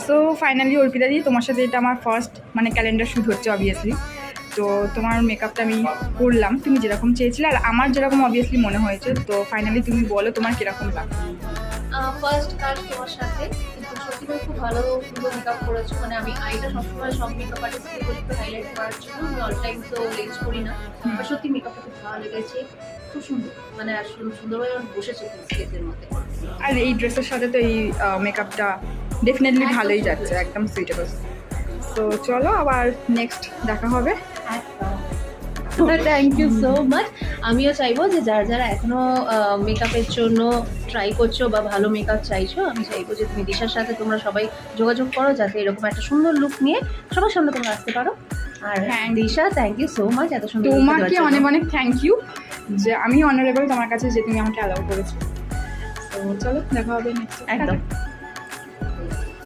So finally Arpita দি, তোমার সাথে এটা আমার ফার্স্ট মানে ক্যালেন্ডার শ্যুট হচ্ছে অবভিয়াসলি। তো তোমার মেকআপটা আমি করলাম তুমি যেরকম চেয়েছিলে, আর আমার যেরকম অবভিয়াসলি মনে হয়েছে। তো ফাইনালি তুমি বলো তোমার কীরকম লাগবে। ফার্স্ট কাজ তোমার সাথে, কিন্তু সত্যি করে খুব ভালো সুন্দর মেকআপ করেছো। মানে আমি আইটা সবসময় সব মেকআপ আর্টিস্টকে বলি একটু হাইলাইট করার জন্য, আমি অল টাইম তো লেন্স করি না। আর সত্যি মেকআপটা খুব ভালো লেগেছে, খুব সুন্দর, মানে আর সুন্দরভাবে আমার বসেছে স্কেচের মধ্যে। আর এই ড্রেসের সাথে তো এই মেকআপটা ডেফিনেটলি ভালোই যাচ্ছে, একদম সুইটেবল। তো চলো আবার নেক্সট দেখা হবে। Thank you so much. আমিও চাইবো যে যারা যারা এখনো মেকআপের জন্য ট্রাই করছো বা ভালো মেকআপ চাইছো, আমি চাইবো যে তুমি দিশার সাথে তোমরা সবাই যোগাযোগ করো, যাতে এরকম একটা সুন্দর লুক নিয়ে সবার সামনে তোমরা আসতে পারো। আর হ্যাঁ দিশা, থ্যাংক ইউ সো মাচ এত সুন্দর look তোমাকে দেওয়ার জন্য। অনেক অনেক থ্যাংক ইউ, যে আমি অনারেবল তোমার কাছে যে তুমি আমাকে অ্যালাউ করেছো। তো চলো দেখা হবে নেক্সট। একদম।